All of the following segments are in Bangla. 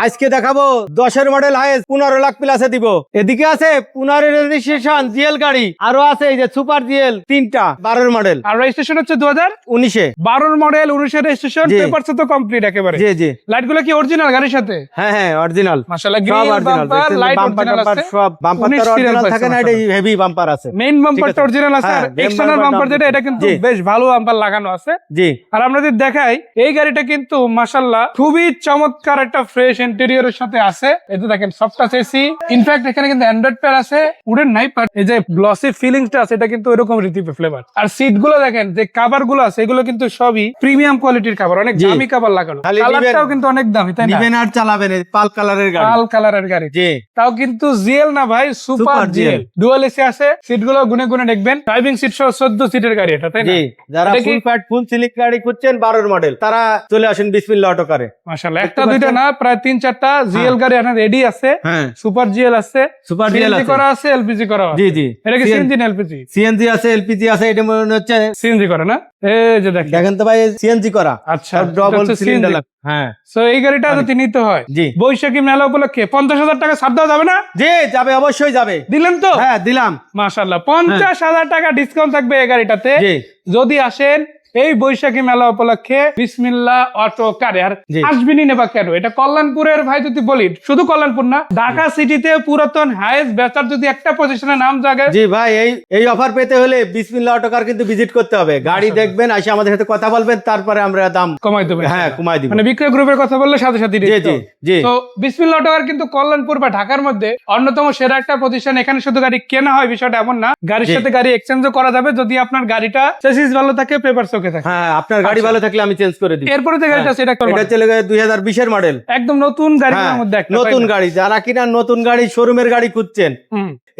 আজকে দেখাবো 10-এর মডেল হাইস 15 লাখ প্লাসে দিব। এদিকে আছে 15 রেজিস্ট্রেশন জিএল গাড়ি, আরো আছে এই যে সুপার জিএল 3টা 12-এর মডেল, আর রেজিস্ট্রেশন হচ্ছে 2019 12 মডেল 19 রেজিস্ট্রেশন, পেপারস তো কমপ্লিট একেবারে। জি জি, লাইট গুলো কি অরিজিনাল গাড়ির সাথে? হ্যাঁ হ্যাঁ অরিজিনাল, মাশাআল্লাহ। সব grill original, bumper, light original আছে, সব বাম্পারটা অরিজিনাল থাকে না, এটা হেভি বাম্পার আছে। মেইন বাম্পারটা অরিজিনাল আছে, আর এক্সটারনাল বাম্পার যেটা এটা কিন্তু বেশ ভালো বাম্পার লাগানো আছে। জি, আর আমরা যদি দেখাই এই গাড়িটা কিন্তু মাশাআল্লাহ খুবই চমৎকার একটা ফ্রেশ ইন্টেরিয়রের সাথে আছে। এই যে দেখেন সফট টাচ এসি, ইনফ্যাক্ট এখানে কিন্তু অ্যান্ড্রয়েড পেয়ার আছে, উডেন নাই, বাট এই যে গ্লসি ফিলিংসটা আছে এটা কিন্তু এরকম রীতিতে ফ্লেভার। আর সিট গুলো দেখেন, যে কভার গুলো আছে এগুলো কিন্তু সবই প্রিমিয়াম কোয়ালিটির কভার, অনেক দামি কভার লাগানো, কালারটাও কিন্তু অনেক দামি, তাই না? নিবেন আর চালাবেন, এই পাল কালারের গাড়ি, পাল কালারের গাড়ি। জি, তাও কিন্তু জিএল না ভাই, সুপার জিএল। ডুয়াল এসি আছে, সিট গুলো গুনে গুনে দেখবেন, ড্রাইভিং সিট সহ 14 সিটের গাড়ি এটা, তাই না? জি, যারা ফুল ফ্যাট ফুল সিলিক গাড়ি খুঁজছেন 12-এর মডেল, তারা চলে আসেন বিসমিল্লাহ অটো কারে। মাশাআল্লাহ, একটা দুইটা না, প্রায় 3-4টা জিএল গাড়ি এখানে রেডি আছে। হ্যাঁ, সুপার জিএল আছে, সুপার জিএল আছে, করা আছে, এলপিজি করা আছে। জি জি, এটা কি সিএনজি না এলপিজি? সিএনজি আছে, এলপিজি আছে, এটা মনে হচ্ছে সিএনজি করে না? এই যে দেখেন তো ভাই সিএনজি করা। আচ্ছা, ডবল সিলিন্ডার। হ্যাঁ, সো এই গাড়িটা যদি নিতে হয় জি, বৈশাখী মেলা উপলক্ষে 50,000 টাকা ছাড় দেওয়া যাবে না? জি যাবে, অবশ্যই যাবে। দিলেন তো? হ্যাঁ দিলাম। মাশাআল্লাহ, 50,000 টাকা ডিসকাউন্ট থাকবে এই গাড়িটাতে জি, যদি আসেন এই বৈশাখী মেলা উপলক্ষে বিসমিল্লাহ অটো কারে। আর আসবেনই নেবা কেন? এটা কল্যাণপুরের ভাই, যদি বলি শুধু কল্যাণপুর না, ঢাকা সিটিতে পুরাতন হাইয়েস্ট বেচার যদি একটা পজিশনের নাম জাগে। জি ভাই, এই অফার পেতে হলে বিসমিল্লাহ অটো কার কিন্তু ভিজিট করতে হবে, গাড়ি দেখবেন, এসে আমাদের সাথে কথা বলবেন, তারপরে আমরা দাম কমাই দেবো। হ্যাঁ কমাই দিব, মানে বিক্রয় গ্রুপের কথা বললে সাথে সাথে। জি জি জি। তো বিসমিল্লাহ অটো কার কিন্তু কল্যাণপুর বা ঢাকার মধ্যে অন্যতম সেরা একটা প্রতিষ্ঠান। এখানে শুধু গাড়ি কেনা হয় বিষয়টা এমন না, গাড়ির সাথে গাড়ি এক্সচেঞ্জও করা যাবে যদি আপনার গাড়িটা চেসিস ভালো থাকে, পেপারস ওকে থাকে। হ্যাঁ, আপনার গাড়ি ভালো থাকলে আমি চেঞ্জ করে দিই। এরপরে যে গাড়িটা সেটা চলে গেছে 2020-এর মডেল, একদম নতুন গাড়ির মধ্যে একটা নতুন গাড়ি। যারা কিনা নতুন গাড়ি শোরুমের গাড়ি খুঁজছেন,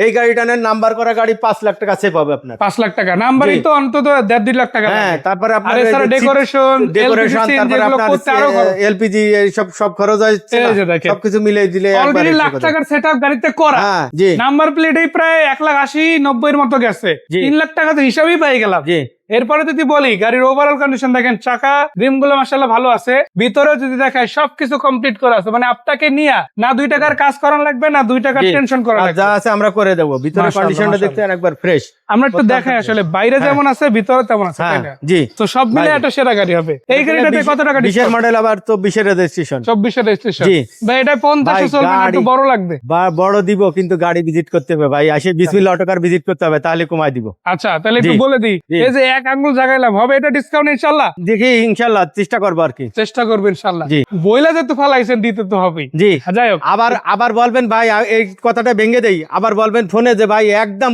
এই গাড়িটা নেন, নাম্বার করা গাড়ি 5 লাখ টাকা সেভ হবে আপনার। 5 লাখ টাকা নাম্বারই তো অন্তত 1.5-2 লাখ টাকা। হ্যাঁ, তারপরে আপনার ডেকোরেশন, তারপরে আপনার এলপিজি সব খরচ হচ্ছে, সবকিছু মিলে দিলে অলরেডি লাখ টাকার সেটআপ গাড়িতে করা। জি, নাম্বার প্লেটই প্রায় 1,80,90 এর মতো গেছে, 3 লাখ টাকা তো হিসাবই পাই গেলাম। জি। এরপরে যদি বলি গাড়ির ওভারঅল কন্ডিশন দেখেন, চাকা রিম গুলো মাশাআল্লাহ ভালো আছে, ভিতরে যদি দেখায় সবকিছু কমপ্লিট করা আছে। মানে আপনাকে নিয়ে না 2 টাকার কাজ করানো লাগবে, না 2 টাকার টেনশন করা লাগবে, যা আছে আমরা করে দেব। ভিতরে কন্ডিশনটা দেখতে একবার ফ্রেশ। আমরা একটু দেখাই আসলে বাইরে যেমন আছে ভিতরে তেমন আছে, তাই না? জি, তো সব মিলে একটা সেরা গাড়ি হবে। এই গাড়িটাতে কত টাকা? 20-এর মডেল, আবার 24-এর রেজিস্ট্রেশন। 24-এর রেজিস্ট্রেশন। জি ভাই এটা 50 চলবে না, একটু বড় লাগবে। বড় দিব, কিন্তু গাড়ি ভিজিট করতে হবে ভাই, আসে বিসমিল্লাহ অটো কার ভিজিট করতে হবে, তাহলে কমাই দিব। আচ্ছা, তাহলে একটু বলে দিই, এই যে এক আঙ্গুল জায়গাইলাম, হবে এটা ডিসকাউন্ট ইনশাআল্লাহ? দেখি ইনশাআল্লাহ চেষ্টা করবো আর কি, চেষ্টা করবেন ইনশাআল্লাহ। জি, বইলা যেতে ফালাইছেন, দিতে তো হবেই। জি, যাই হোক, আবার বলবেন ভাই, এই কথাটা ভেঙে দেই, আবার বলবেন ফোনে যে ভাই একদম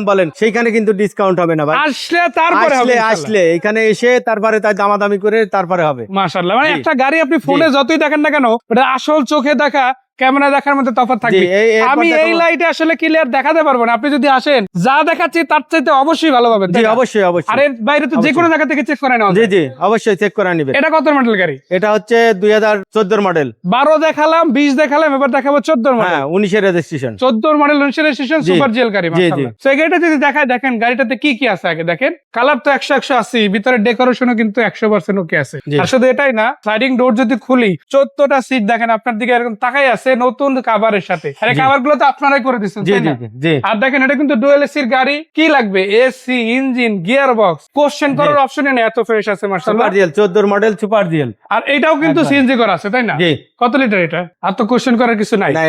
বলেন, সেইখানে কিন্তু ডিসকাউন্ট হবে না ভাই। আসলে তারপরে হবে, আসলে এখানে এসে তারপরে তাই দামাদামি করে তারপরে হবে। মাশাআল্লাহ, মানে একটা গাড়ি আপনি ফোনে যতই দেখেন না কেন, ওটা আসল চোখে দেখা ক্যামেরা দেখার মধ্যে তফাৎ থাকবে। আমি এই লাইটে আসলে ক্লিয়ার দেখাতে পারবো না, আপনি যদি আসেন যা দেখাচ্ছি তার চাইতে অবশ্যই ভালো পাবেন। জি, অবশ্যই। আর এর বাইরে তো যে কোনো জায়গা থেকে চেক করে নেওয়া যায়। জি, অবশ্যই চেক করে নিবেন। এটা কত মডেল গাড়ি? এটা হচ্ছে 2014 মডেল। 12 দেখালাম, 20 দেখালাম, এবার দেখাবো 14 মডেল। হ্যাঁ, 19-এর রেজিস্ট্রেশন। 14 মডেল 19-এর রেজিস্ট্রেশন, সুপার জিএল গাড়ি। মাশাআল্লাহ। সো এই গাড়িটা যদি দেখায়, দেখেন গাড়িটাতে কি কি আছে আগে দেখেন। কালার তো 100-180, ভিতরে ডেকোরেশনও কিন্তু 100% ওকে আছে। আর শুধু এটাই না, স্লাইডিং ডোর যদি খুলি 14টা সিট দেখেন আপনার দিকে এরকম তাকাই আছে, নতুন কভারের সাথে। আরে কভার গুলো তো আপনারাই করে দিচ্ছেন, তাই না? আর দেখেন এটা কিন্তু ডুয়াল এসির গাড়ি, কি লাগবে? AC, engine, gear box, question করার অপশনই নেই, এত ফ্রেশ আছে মাশাআল্লাহ। Super GL 14 model, super GL. আর এটাও কিন্তু সিএনজি করা আছে, তাই না? জি। কত লিটার এটা? আর তো কোশ্চেন করার কিছু নাই। না,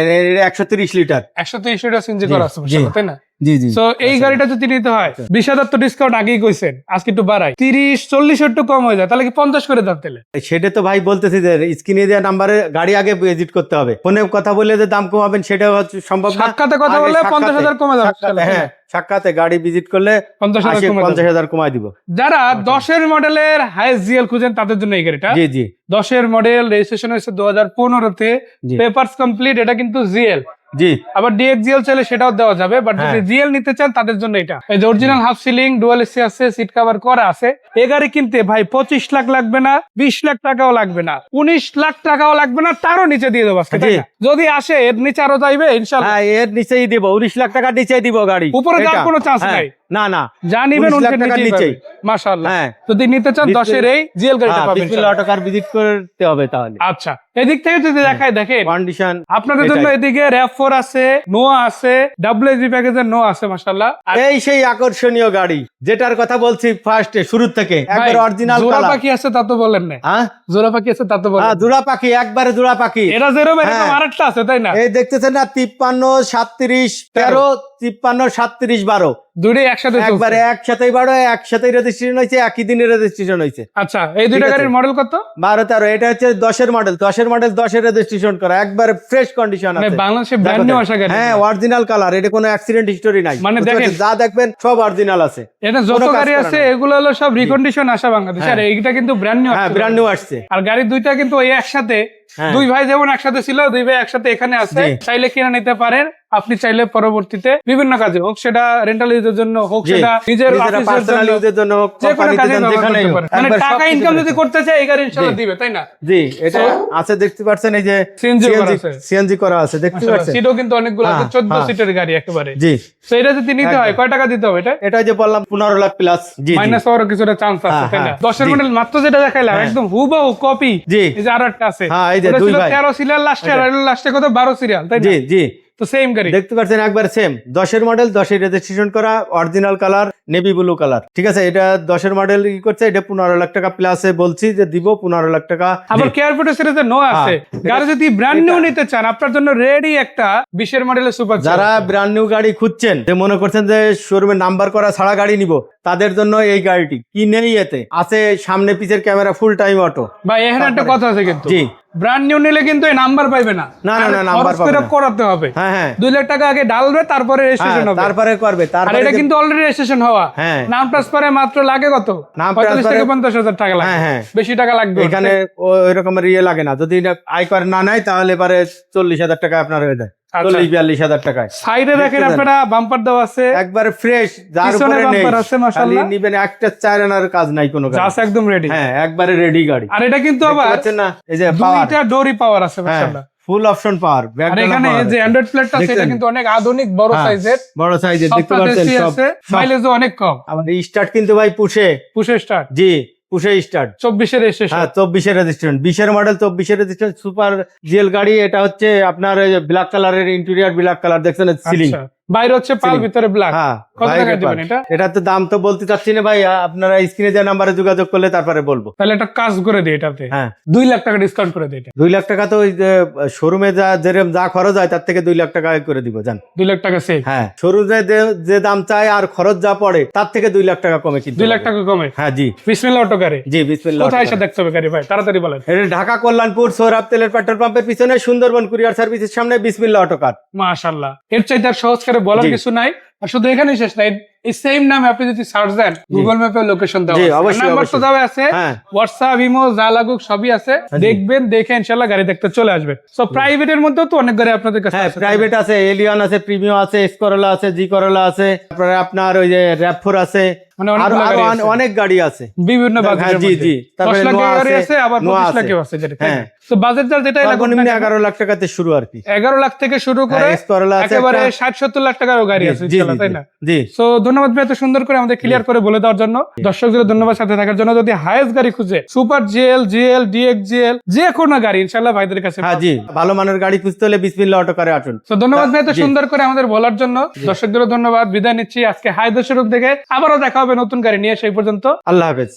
130 লিটার। 130 লিটার সিএনজি করা আছে মাশাআল্লাহ, তাই না? জি জি। সো এই গাড়িটা যদি নিতে হয় 20,000 তো ডিসকাউন্ট আগেই কইছেন, আজকে একটু বাড়াই 30-40 একটু কম হয়ে যায়, তাহলে কি 50 করে দাম? তাহলে সেটা তো ভাই বলতেছি যে স্ক্রিনে দেওয়া নাম্বারে গাড়ি আগে ভিজিট করতে হবে, ফোনে কথা বলে যে দাম কমাবেন সেটা হচ্ছে সম্ভব না। সাক্ষাতে কথা বললে 50,000 কমে যাবে। হ্যাঁ, সাক্ষাতে গাড়ি ভিজিট করলে 50,000 কমাই দিব। যারা 10-এর মডেলের হাইয়েস্ট জিএল খুঁজেন তাদের জন্য এই গাড়িটা। জি জি। 10-এর মডেল, রেজিস্ট্রেশন হয়েছে 2015-তে, পেপারস কমপ্লিট, এটা কিন্তু জিএল। জি, আবার ডিএক্সজিএল চাইলে সেটাও দেওয়া যাবে, বাট যদি জিএল নিতে চান তাদের জন্য এটা। এই যে original half ceiling, dual AC আছে, সিট কভার করা আছে। এই গাড়ি কিনতে ভাই 25 লাখ লাগবে না, 20 লাখ টাকাও লাগবে না, 19 লাখ টাকাও লাগবে না, তারও নিচে দিয়ে দেবো আজকে, তাই না? যদি আসে এর নিচে আরো যাইবে ইনশাআল্লাহ। এর নিচেই দিব, 19 লাখ টাকা নিচেই দিব গাড়ি, উপরে যাওয়ার কোনো চান্স নাই। না না যা নিবেন 19 লাখ উনকে টাকার নিচেই নিচেই। মাশাআল্লাহ। হ্যাঁ যদি নিতে চান 10-এর এই জিএল গাড়িটা পাবেন বিসমিল্লাহ ইনশাআল্লাহ। অটোকার ভিজিট করতে হবে তাহলে। আচ্ছা, এদিক থেকে যদি দেখায় দেখেন কন্ডিশন আপনাদের জন্য এদিকে RAV4 আছে, নোয়া আছে, WSB প্যাকেজের নোয়া আছে মাশাআল্লাহ। আর এই সেই আকর্ষণীয় গাড়ি যেটার কথা বলছি ফার্স্টে শুরু থেকে একবার অরিজিনাল জোড়া কালার। পাখি আছে তা তো বলেন না, হ্যাঁ জোড়া পাখি আছে তা তো বলেন না। জোড়া পাখি, একবারে জোড়া পাখি। এটা যেরকম এরকম হ্যাঁ। আরেকটা আছে তাই না? এই দেখতেছেন না 53 37 13 53 37 12 দুটোই একসাথে চলছে। একবারে একসাথেই বারো, একসাথেই রেজিস্ট্রেশন হয়েছে, একই দিনে রেজিস্ট্রেশন হয়েছে। আচ্ছা, এই দুইটা ঠিক আছে। গাড়ির মডেল কত? 12 13 এটা হচ্ছে 10-এর মডেল, 10-এর রেজিস্ট্রেশন করা, একবারে ফ্রেশ কন্ডিশন মানে আছে। বাংলাদেশে ব্র্যান্ড নিউ আসা গাড়ি। হ্যাঁ অরিজিনাল কালার, এটা কোনো অ্যাক্সিডেন্ট হিস্টোরি নাই। মানে বুঝতে দেখেন- পারছেন? যা দেখবেন সব অরিজিনাল আছে। এটা যত কোনো কাজ গাড়ি করা আছে নাই। এগুলো হলো সব রিকন্ডিশন আসা বাংলাদেশে, আর এইটা কিন্তু ব্র্যান্ড নিউ। হ্যাঁ ব্র্যান্ড নিউ আসছে। আর গাড়ি দুইটা কিন্তু ওই একসাথে, হ্যাঁ। দুই ভাই যেমন একসাথে ছিল, দুই ভাই একসাথে এখানে আছে। জি। চাইলে কিনে নিতে পারেন আপনি, চাইলে পরবর্তীতে বিভিন্ন কাজে হোক, সেটা রেন্টাল ইউজের জন্য হোক, জি। সেটা নিজের নিজেরা অফিসের পার্সোনাল জন্য, ইউজের জন্য হোক, যে কোনো কোম্পানিতে কাজে দেন, ব্যবহার যেখানেই করতে হোক, পারেন। মানে একবার টাকা সবকিছু ইনকাম আছে। যদি করতে চাই এই গাড়ি ইনশাআল্লাহ জি। দিবে, তাই না? জি এটা আছে, দেখতে পাচ্ছেন এই যে CNG করা আছে। সিএনজি করা আছে, দেখতে পাচ্ছেন। সিটও কিন্তু অনেকগুলো আছে, হ্যাঁ, 14 হ্যাঁ। সিটের গাড়ি একেবারে। জি তো এটা যদি নিতে হয় কয় টাকা দিতে হবে এটা? এটা যে বললাম 15 লাখ প্লাস। জি জি। মাইনাস হওয়ার কিছুটা চান্স আছে, হ্যাঁ, তাই না? হ্যাঁ, 10-এর জি। মডেল মাত্র যেটা দেখাইলাম হ্যাঁ। একদম হুবহু কপি। জি। এই যে আরো একটা আছে, হ্যাঁ, এই যে ওটা দুই ছিল ভাই। 13 সিরিয়াল লাস্টে, আর লাস্টে কত 12 সিরিয়াল, তাই না? জি জি তো সেম গাড়ি। দেখতে পাচ্ছেন একবার সেম 10-এর মডেল, 10-এর রেজিস্ট্রেশন করা, original colour navy blue colour. ঠিক আছে, এটা 10-এর মডেল কি করছে, এটা 15 লাখ টাকা প্লাসে বলছি যে দিব 15 লাখ টাকা। আবার কেয়ারফিটো সিরিজের নো আছে। গাড়ি যদি ব্র্যান্ড নিউ নিতে চান আপনার জন্য রেডি একটা 20-এর মডেলের সুপার। যারা ব্র্যান্ড নিউ গাড়ি খুঁজছেন, যে মনে করছেন যে শোরুমে নাম্বার করা ছাড়া গাড়ি নিব, তাদের জন্য এই গাড়িটি কি নেই, এতে আছে সামনে পিছের ক্যামেরা, ফুল টাইম অটো। ভাই এখানে একটা কথা আছে কিন্তু, জি। ব্র্যান্ড নিউ নিলে কিন্তু এই নাম্বার পাইবে না। না, না, না, আর নাম্বার খরচ পাবে করে না। করাতে হবে। হ্যাঁ হ্যাঁ 2 লাখ টাকা আগে ডালবে, তারপরে রেজিস্ট্রেশন হবে। তারপরে করবে, আর তারপরে এটা কিন্তু অলরেডি রেজিস্ট্রেশন হওয়া। হ্যাঁ। নাম ট্রান্সফারে মাত্র লাগে কত? নাম 45 থেকে ট্রান্সফারে- 50,000 টাকা লাগে। হ্যাঁ, হ্যাঁ। বেশি টাকা লাগবে ওর। এখানে ওই রকমের ইয়ে লাগে না, যদি আয়কর না নেয় তাহলে পারে 40,000 টাকা আপনার হয়ে যায়, আচ্ছা। 40-42,000 টাকায়। সাইডে দেখেন দেখতে আপনারা বাম্পার দেওয়া আছে, একবার ফ্রেশ, যার পিছনে উপরে নেই, bumper আছে, খালি মাশাআল্লাহ। নিবেন, একটা চার আনার কাজ নাই কোনো গাড়ি। জাস্ট একদম রেডি। হ্যাঁ একবারে রেডি গাড়ি। আর এটা কিন্তু দেখতে আবার পাচ্ছেন না, এই যে পাওয়ার, দুইটা ডোরি পাওয়ার আছে হ্যাঁ মাশাআল্লাহ। ফুল অপশন পাওয়ার, আর এখানে যে অ্যান্ড্রয়েড প্লেটটা আছে এটা দেখছেন? কিন্তু অনেক আধুনিক বড় হ্যাঁ, সাইজের, বড় সাইজের, দেখতে সবটা পাচ্ছেন দেশি সব আছে, মাইলেজও অনেক কম। আমাদের স্টার্ট কিন্তু ভাই পুশে। পুশে স্টার্ট, জি পুশে স্টার্ট। 24-এর রেজিস্ট্রেশন। হ্যাঁ 24-এর রেজিস্ট্রেশন, 20-এর মডেল, 24-এর রেজিস্ট্রেশন, সুপার জিএল গাড়ি। এটা হচ্ছে আপনার ব্ল্যাক কালারের ইন্টেরিয়র, ব্ল্যাক কালার দেখছেন, সিলিং। আচ্ছা, বাইরে হচ্ছে পাল, Ceiling। ভিতরে ব্ল্যাক। হ্যাঁ কত বাইরে টাকা দিবেন পার। এটা? এটা তো দাম তো বলতে চাচ্ছি না ভাই, আপনারা স্ক্রিনে যে নাম্বারে যোগাযোগ করলে তারপরে বলবো। তাহলে একটা কাজ করে দিই, এটাতে হ্যাঁ 2 লাখ টাকা ডিসকাউন্ট করে দিই। 2 লাখ টাকা তো ওই শোরুমে যা খরচ হয় তার থেকে 2 লাখ টাকা করে দিব, জান। 2 লাখ টাকা সেভ। হ্যাঁ শোরুমে যে দাম চায় আর খরচ যা পড়ে তার থেকে 2 লাখ টাকা কমে কিন্তু 2 লাখ টাকা কমে। হ্যাঁ জি বিসমিল্লাহ অটো গাড়ি। জি বিসমিল্লাহ। কোথায় এসে দেখতে হবে গাড়ি ভাই, তাড়াতাড়ি বলেন। এটা ঢাকা কল্যাণপুর সৌরভ তেলের পেট্রোল পাম্পের পিছনে, সুন্দরবন কুরিয়ার সার্ভিসের সামনে, বিসমিল্লাহ অটো কার। মাশাআল্লাহ, এর চাইতে আর সহজ করে বলার জি। কিছু নাই। আর শুধু এখানেই শেষ নাই, এই সেম নামে আপনি যদি সার্চ দেন গুগল ম্যাপে লোকেশন দেওয়া জি, আছে, অবশ্যই, নাম্বার তো অবশ্যই। দেওয়া আছে, হ্যাঁ। হোয়াটসঅ্যাপ, ইমো যা লাগুক সবই আছে। জি। দেখবেন, দেখে ইনশাআল্লাহ গাড়ি দেখতে চলে আসবেন। সো প্রাইভেটের মধ্যেও তো অনেক গাড়ি আপনাদের কাছে হ্যাঁ আছে। প্রাইভেট আছে, এলিয়ন আছে, প্রিমিয়াম আছে, এস করোলা আছে, জি করোলা আছে, তারপরে আপনার ওই যে RAV4 আছে, মানে আরো অনেকগুলো গাড়ি আরো আছে। অনেক গাড়ি আছে বিভিন্ন হ্যাঁ, বাজেটের জি, মধ্যে। জি। 10 তারপরে লাখের নোয়া গাড়ি আছে, আছে, আবার নোয়া 25 আছে। লাখেও আছে যেটা। হ্যাঁ। তো বাজেট যার যেটাই লাগুক সর্বনিম্ন না কেন, 11 লাখ টাকাতে শুরু আর কি। 11 লাখ থেকে শুরু করে হ্যাঁ, এস করোলা আছে একেবারে একটা। 60-70 লাখ টাকারও গাড়ি আছে জি, ইনশাআল্লাহ, জি, তাই জি, না? জি। সো ধন্যবাদ ভাই এত সুন্দর করে আমাদের ক্লিয়ার করে বলে দেওয়ার জন্য। দর্শকদের ধন্যবাদ সাথে থাকার জন্য। যদি হাইয়েস্ট গাড়ি খুঁজে, সুপার জিএল, ডিএক্স জিএল, যে কোনো গাড়ি ইনশাআল্লাহ ভাইদের কাছে হ্যাঁ জি, ভালো মানের গাড়ি খুঁজতে হলে বিসমিল্লাহ অটো কারে আসুন। তো ধন্যবাদ ভাই এত জি। সুন্দর করে আমাদের বলার জন্য। দর্শকদেরও ধন্যবাদ, বিদায় নিচ্ছি আজকে হায়দার শোরুম থেকে। আবারও দেখা হবে নতুন গাড়ি নিয়ে, সেই পর্যন্ত আল্লাহ হাফেজ।